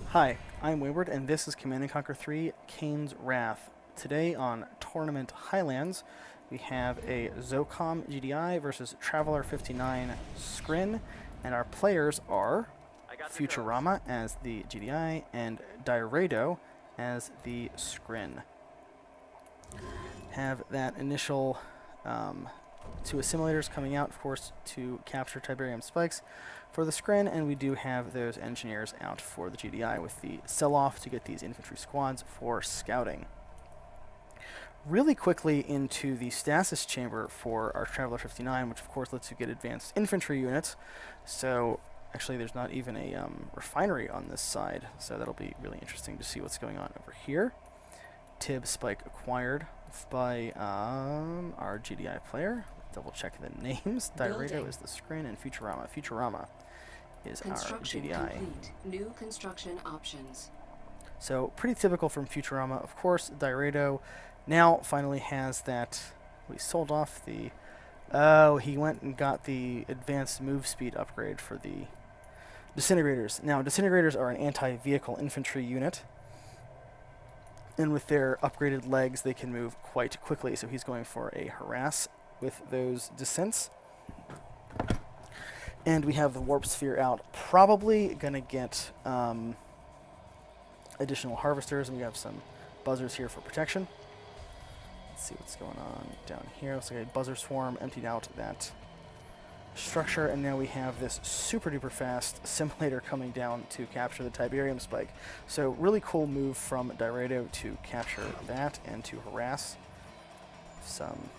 Hi, I'm Wayward, and this is Command & Conquer 3 Kane's Wrath. Today on Tournament Highlands, we have a ZOCOM GDI versus Traveler-59 Skrin, and our players are Futurama as the GDI and Dairedo as the Skrin. Have that initial two assimilators coming out, of course, to capture Tiberium spikes for the Skrin, and we do have those engineers out for the GDI with the sell-off to get these infantry squads for scouting. Really quickly into the stasis chamber for our Traveler-59, which of course lets you get advanced infantry units. So actually there's not even a refinery on this side, so that'll be really interesting to see what's going on over here. Tib spike acquired by our GDI player. Double check the names. Dairedo is the Skrin and Futurama. Futurama is our GDI. Complete. New construction options. So pretty typical from Futurama. Of course, Dairedo now finally has that. We sold off the. Oh, he went and got the advanced move speed upgrade for the disintegrators. Now, disintegrators are an anti-vehicle infantry unit, and with their upgraded legs, they can move quite quickly. So he's going for a harass with those descents. And we have the warp sphere out. Probably gonna get additional harvesters, and we have some buzzers here for protection. Let's see what's going on down here. Looks like a buzzer swarm emptied out that structure, and now we have this super duper fast assimilator coming down to capture the Tiberium spike. So really cool move from Dairedo to capture that and to harass some.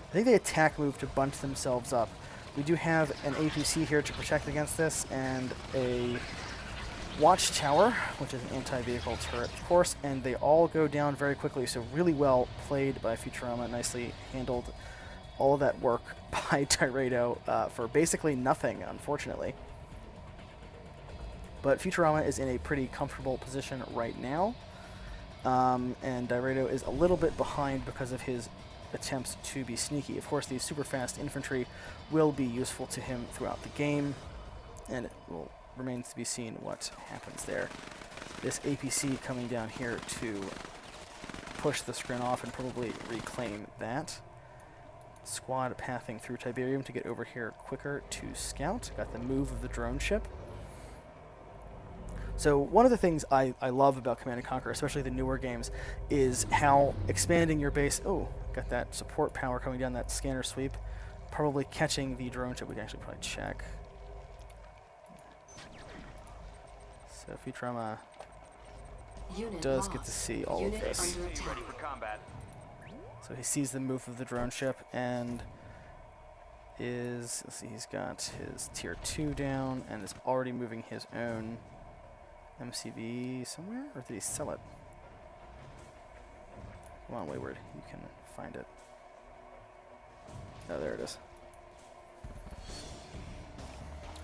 I think they attack move to bunch themselves up. We do have an APC here to protect against this, and a watchtower, which is an anti-vehicle turret, of course, and they all go down very quickly, so really well played by Futurama, nicely handled all of that work by Dairedo for basically nothing, unfortunately. But Futurama is in a pretty comfortable position right now, and Dairedo is a little bit behind because of his attempts to be sneaky. Of course, these super fast infantry will be useful to him throughout the game, and it will remains to be seen what happens there. This APC coming down here to push the Skrin off and probably reclaim that. Squad pathing through Tiberium to get over here quicker to scout. Got the move of the drone ship. So one of the things I love about Command & Conquer, especially the newer games, is how expanding your base... Oh, got that support power coming down that scanner sweep. Probably catching the drone ship. We can actually probably check. So Futurama does get to see all of this. So he sees the move of the drone ship and is... Let's see, he's got his tier 2 down and is already moving his own MCV somewhere? Or did he sell it? Come on, Wayward. You can find it. Oh, there it is.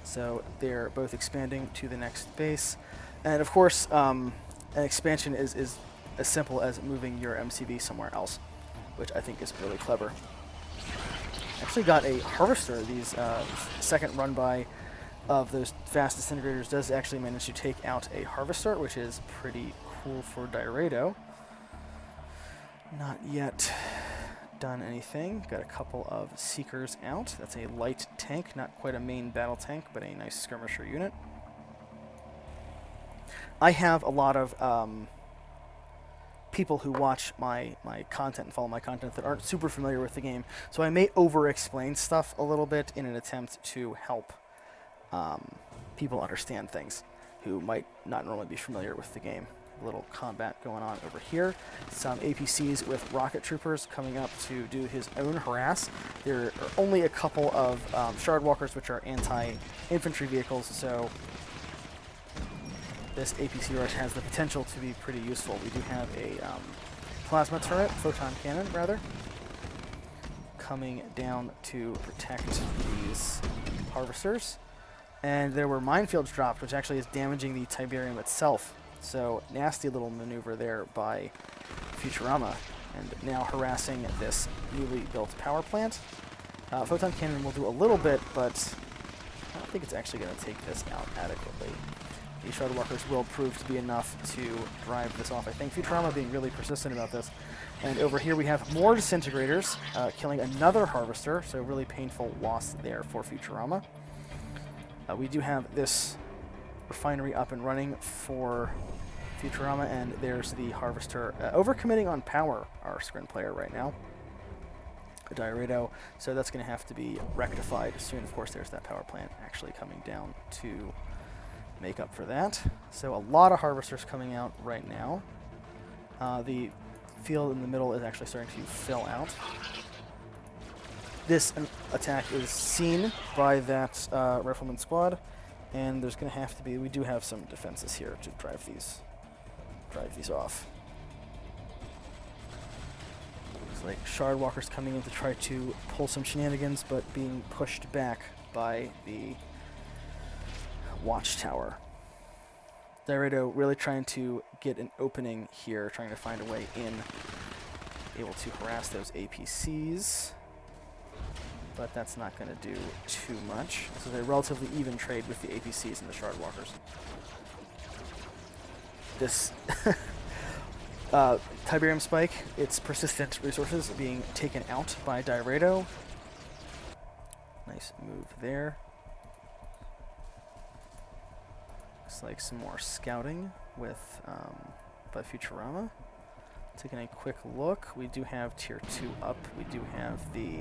So they're both expanding to the next base. And of course, an expansion is as simple as moving your MCV somewhere else, which I think is really clever. Actually got a harvester. These second run by of those fast disintegrators does actually manage to take out a harvester, which is pretty cool for Dairedo. Not yet done anything. Got a couple of seekers out. That's a light tank, not quite a main battle tank, but a nice skirmisher unit. I have a lot of people who watch my content and follow my content that aren't super familiar with the game, so I may over-explain stuff a little bit in an attempt to help people understand things who might not normally be familiar with the game. A little combat going on over here. Some APCs with rocket troopers coming up to do his own harass. There are only a couple of Shardwalkers, which are anti-infantry vehicles, so this APC rush has the potential to be pretty useful. We do have a plasma turret, photon cannon rather, coming down to protect these harvesters. And there were minefields dropped, which actually is damaging the Tiberium itself. So nasty little maneuver there by Futurama, and now harassing this newly built power plant. Photon cannon will do a little bit, but I don't think it's actually going to take this out adequately. the Shadow Walkers will prove to be enough to drive this off. I think Futurama being really persistent about this. And over here we have more Disintegrators, killing another Harvester, so really painful loss there for Futurama. We do have this refinery up and running for Futurama, and there's the Harvester overcommitting on power, our screen player right now. Dairedo, so that's going to have to be rectified soon. Of course, there's that power plant actually coming down to make up for that. So a lot of Harvesters coming out right now. The field in the middle is actually starting to fill out. This attack is seen by that Rifleman squad, and there's going to have to be, we do have some defenses here to drive these off. Looks like Shard Walkers coming in to try to pull some shenanigans, but being pushed back by the Watchtower. Dairedo really trying to get an opening here, trying to find a way in, able to harass those APCs, but that's not going to do too much. This is a relatively even trade with the APCs and the Shard Walkers. This Tiberium Spike, its persistent resources being taken out by Dairedo. Nice move there. Looks like some more scouting with by Futurama. Taking a quick look, we do have tier 2 up. We do have the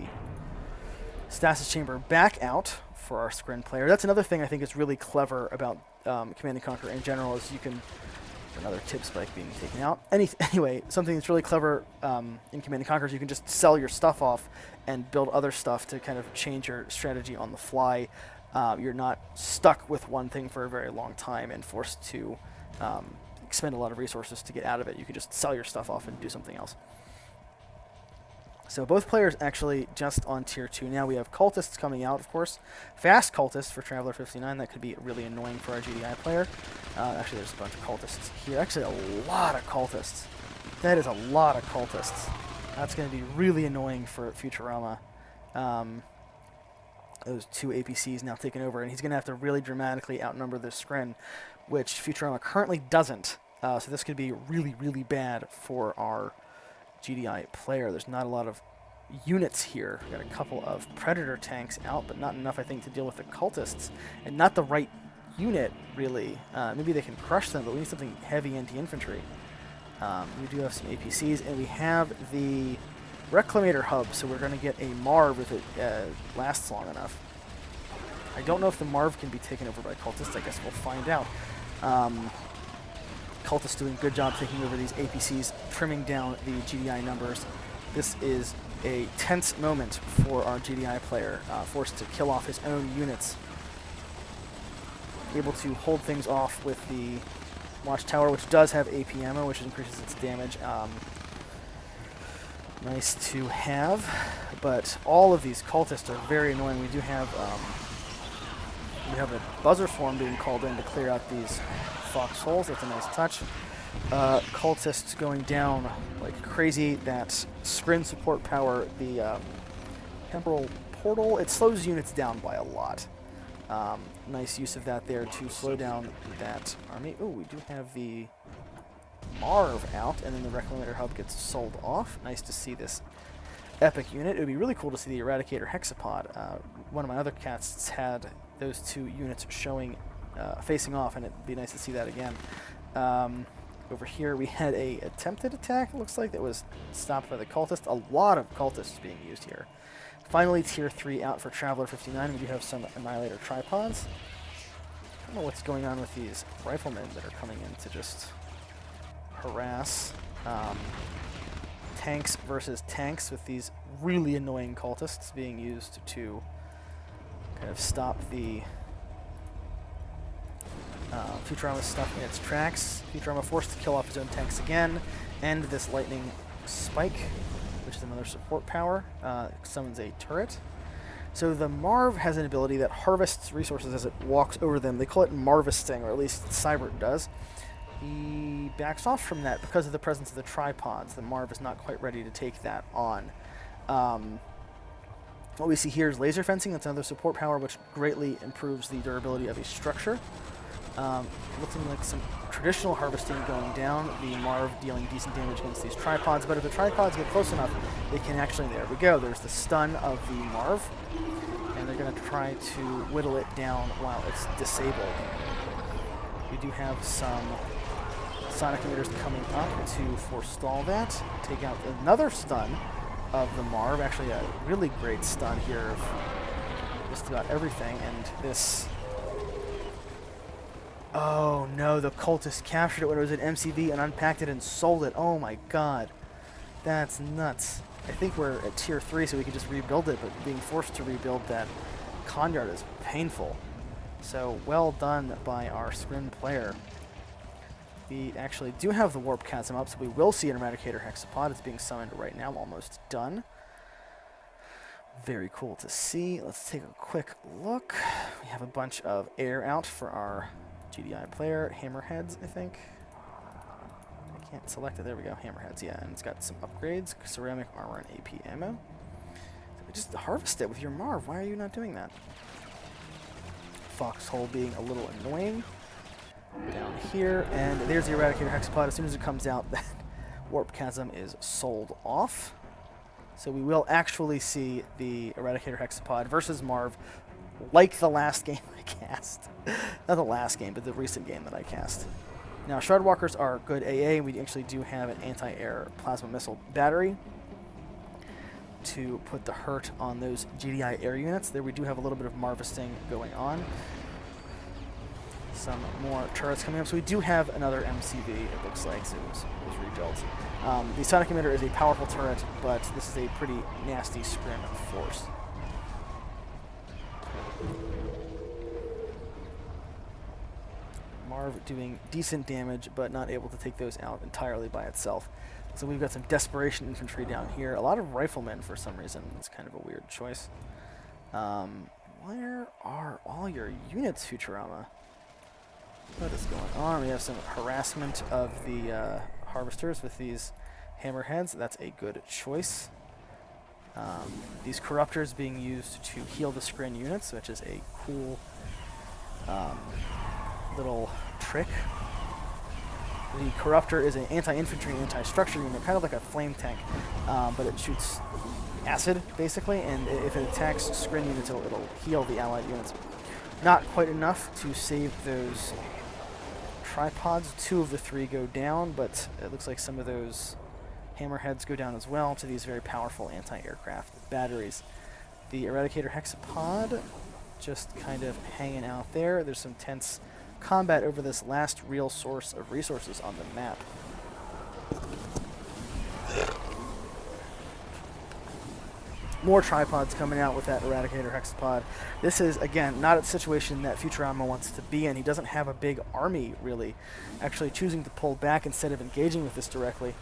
Stasis Chamber back out for our Scrin player. That's another thing I think is really clever about Command & Conquer in general, is you can, another tip spike being taken out. Anyway, something that's really clever in Command & Conquer is you can just sell your stuff off and build other stuff to kind of change your strategy on the fly. You're not stuck with one thing for a very long time and forced to expend a lot of resources to get out of it. You can just sell your stuff off and do something else. So both players actually just on tier 2. Now we have cultists coming out, of course. Fast cultists for Traveler-59. That could be really annoying for our GDI player. Actually, there's a bunch of cultists here. Actually, a lot of cultists. That is a lot of cultists. That's going to be really annoying for Futurama. Those two APCs now taking over, and he's going to have to really dramatically outnumber this Scrin, which Futurama currently doesn't. So this could be really, really bad for our GDI player. There's not a lot of units here. We've got a couple of Predator tanks out, but not enough, I think, to deal with the cultists. And not the right unit, really. Maybe they can crush them, but we need something heavy anti-infantry. We do have some APCs, and we have the Reclamator hub, so we're going to get a Marv if it lasts long enough. I don't know if the Marv can be taken over by cultists. I guess we'll find out. Cultists doing a good job taking over these APCs, trimming down the GDI numbers. This is a tense moment for our GDI player, forced to kill off his own units. Able to hold things off with the Watchtower, which does have AP ammo, which increases its damage. Nice to have, but all of these cultists are very annoying. We do have a buzzer swarm being called in to clear out these foxholes. That's a nice touch. Cultists going down like crazy. That Scrin support power, the temporal portal, it slows units down by a lot. Nice use of that there to slow down that army. Oh, we do have the Marv out, and then the Reclamator hub gets sold off. Nice to see this epic unit. It would be really cool to see the Eradicator Hexapod. One of my other casts had those two units showing, facing off, and it'd be nice to see that again. Over here we had a attempted attack, it looks like, that was stopped by the cultist. A lot of cultists being used here. Finally, tier 3 out for Traveler-59. We do have some Annihilator tripods. I don't know what's going on with these riflemen that are coming in to just harass tanks versus tanks, with these really annoying cultists being used to kind of stop the Futurama stuff in its tracks. Futurama forced to kill off his own tanks again, and this lightning spike, which is another support power, summons a turret. So the Marv has an ability that harvests resources as it walks over them. They call it Marvesting, or at least Cybert does. He backs off from that because of the presence of the tripods. The Marv is not quite ready to take that on. What we see here is laser fencing. That's another support power which greatly improves the durability of a structure. Looking like some traditional harvesting going down. The Marv dealing decent damage against these tripods, but if the tripods get close enough, they can actually, there we go, there's the stun of the Marv, and they're going to try to whittle it down while it's disabled. We do have some sonic emitters coming up to forestall that, take out another stun of the Marv, actually a really great stun here of just about everything, and this... Oh no, the cultist captured it when it was at MCV and unpacked it and sold it. Oh my god. That's nuts. I think we're at tier 3 so we can just rebuild it, but being forced to rebuild that Konyard is painful. So well done by our Scrim player. We actually do have the Warp Chasm up, so we will see an Eradicator Hexapod. It's being summoned right now, almost done. Very cool to see. Let's take a quick look. We have a bunch of air out for our GDI player. Hammerheads, I think. I can't select it. There we go. Hammerheads, yeah. And it's got some upgrades. Ceramic armor and AP ammo. So just harvest it with your Marv. Why are you not doing that? Foxhole being a little annoying. Down here. And there's the Eradicator Hexapod. As soon as it comes out, that Warp Chasm is sold off. So we will actually see the Eradicator Hexapod versus Marv, like the last game I cast. Not the last game, but the recent game that I cast. Now, Shroudwalkers are good AA, and we actually do have an anti-air plasma missile battery to put the hurt on those GDI air units. There we do have a little bit of Marvesting going on. Some more turrets coming up. So we do have another MCV, it looks like, so it was rebuilt. The Sonic Emitter is a powerful turret, but this is a pretty nasty Scrim force. Marv doing decent damage, but not able to take those out entirely by itself. So we've got some Desperation Infantry down here. A lot of Riflemen for some reason. It's kind of a weird choice. Where are all your units, Futurama? What is going on? We have some harassment of the harvesters with these hammerheads. That's a good choice. These corruptors being used to heal the Scrin units, which is a cool little trick. The corruptor is an anti-infantry, anti-structure unit, kind of like a flame tank, but it shoots acid, basically, and if it attacks Scrin units, it'll heal the allied units. Not quite enough to save those tripods. 2 of the 3 go down, but it looks like some of those hammerheads go down as well to these very powerful anti-aircraft batteries. The Eradicator Hexapod just kind of hanging out there. There's some tense combat over this last real source of resources on the map. More tripods coming out with that Eradicator Hexapod. This is, again, not a situation that Futurama wants to be in. He doesn't have a big army, really. Actually choosing to pull back instead of engaging with this directly.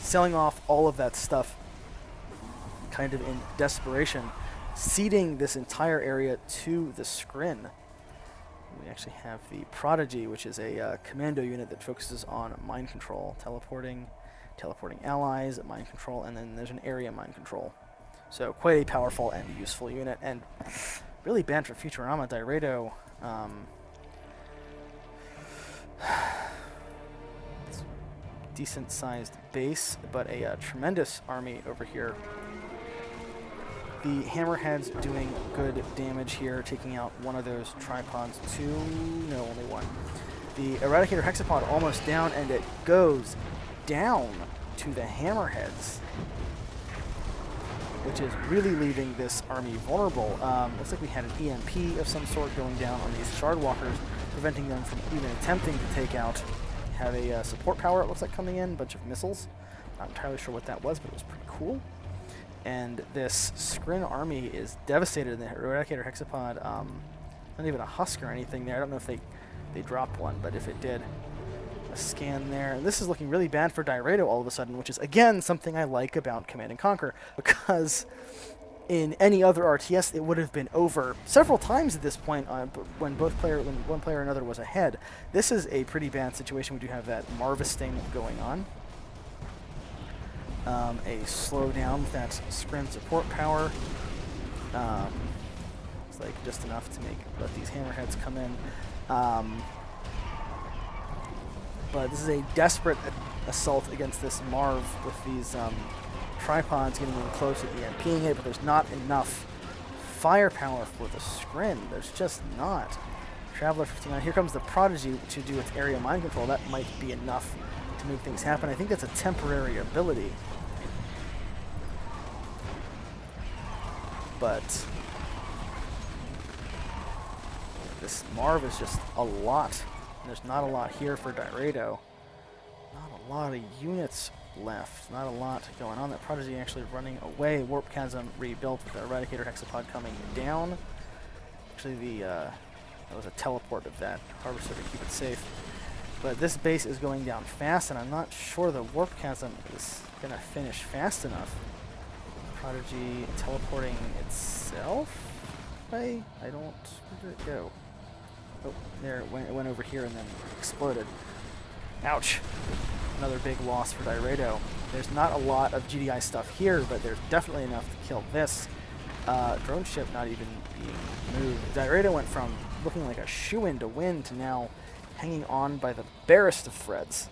Selling off all of that stuff kind of in desperation. Ceding this entire area to the Scrin. We actually have the Prodigy, which is a commando unit that focuses on mind control, teleporting allies, mind control, and then there's an area mind control. So quite a powerful and useful unit, and really bad for Futurama. Dairedo, decent-sized base, but a tremendous army over here. The Hammerheads doing good damage here, taking out one of those tripods. 2, no, only 1. The Eradicator Hexapod almost down, and it goes down to the Hammerheads, which is really leaving this army vulnerable. Looks like we had an EMP of some sort going down on these Shardwalkers, preventing them from even attempting to take out. Have a support power, it looks like, coming in, a bunch of missiles. Not entirely sure what that was, but it was pretty cool. And this Scrin army is devastated. The Eradicator Hexapod, not even a husk or anything there. I don't know if they dropped one, but if it did, a scan there. And this is looking really bad for Dairedo all of a sudden, which is, again, something I like about Command & Conquer, because in any other RTS, it would have been over several times at this point when one player or another was ahead. This is a pretty bad situation. We do have that Marvesting going on. A slowdown with that Scrim support power. Looks like just enough to let these hammerheads come in. But this is a desperate assault against this Marv with these tripods getting in close at the end, peeing it, but there's not enough firepower for the scrim. There's just not. Traveler-59. Here comes the Prodigy to do its area mind control. That might be enough to make things happen. I think that's a temporary ability. But this Marv is just a lot. There's not a lot here for Dairedo. Not a lot of units left. Not a lot going on. That Prodigy actually running away. Warp Chasm rebuilt with the Eradicator Hexapod coming down. Actually, that was a teleport of that Harvester to keep it safe. But this base is going down fast, and I'm not sure the Warp Chasm is going to finish fast enough. Prodigy teleporting itself? I don't... Where did it go? Oh, there it went over here and then exploded. Ouch. Another big loss for Dairedo. There's not a lot of GDI stuff here, but there's definitely enough to kill this. Drone ship not even being moved. Dairedo went from looking like a shoo-in to win to now hanging on by the barest of threads.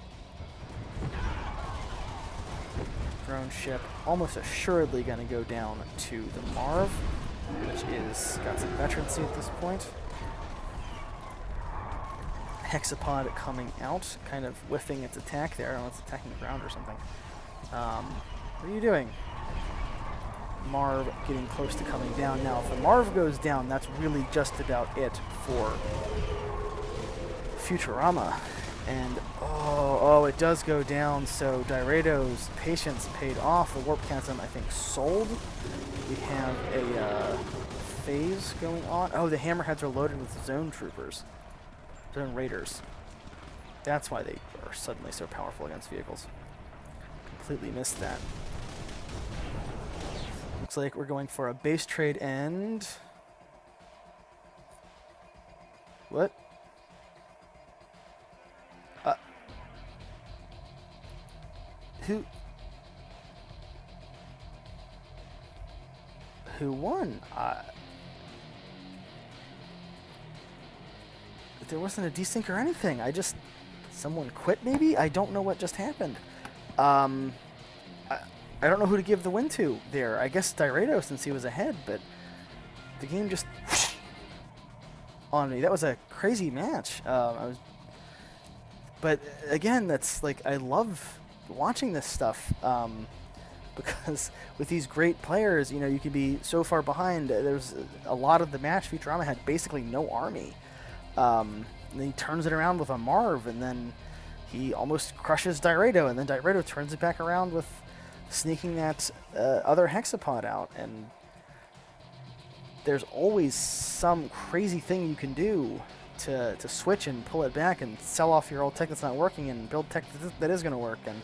Drone ship almost assuredly going to go down to the Marv, which is got some veterancy at this point. Hexapod coming out, kind of whiffing its attack there. I don't know, it's attacking the ground or something. What are you doing? Marv getting close to coming down. Now, if the Marv goes down, that's really just about it for Futurama. And, oh, it does go down, so Dairedo's patience paid off. The Warp Chasm, I think, sold. We have a phase going on. Oh, the Hammerheads are loaded with Zone Troopers. Zone Raiders. That's why they are suddenly so powerful against vehicles. Completely missed that. Looks like we're going for a base trade and... What? Who won? There wasn't a desync or anything. Someone quit maybe? I don't know what just happened. I don't know who to give the win to there. I guess Dairedo since he was ahead, but the game just whoosh on me. That was a crazy match. But again, that's like, I love watching this stuff because with these great players, you know, you can be so far behind. There's a lot of the match. Futurama had basically no army. And then he turns it around with a Marv, and then he almost crushes Dairedo, and then Dairedo turns it back around with sneaking that other hexapod out. And there's always some crazy thing you can do to switch and pull it back and sell off your old tech that's not working and build tech that is going to work. And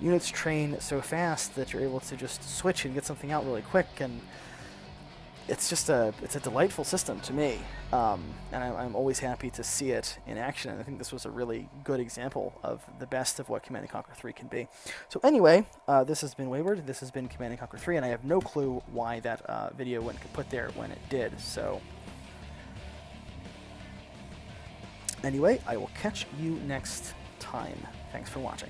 units train so fast that you're able to just switch and get something out really quick, and it's a delightful system to me, and I'm always happy to see it in action. And I think this was a really good example of the best of what Command & Conquer 3 can be. So anyway, this has been Wayward. This has been Command & Conquer 3, and I have no clue why that video went put there when it did. So anyway, I will catch you next time. Thanks for watching.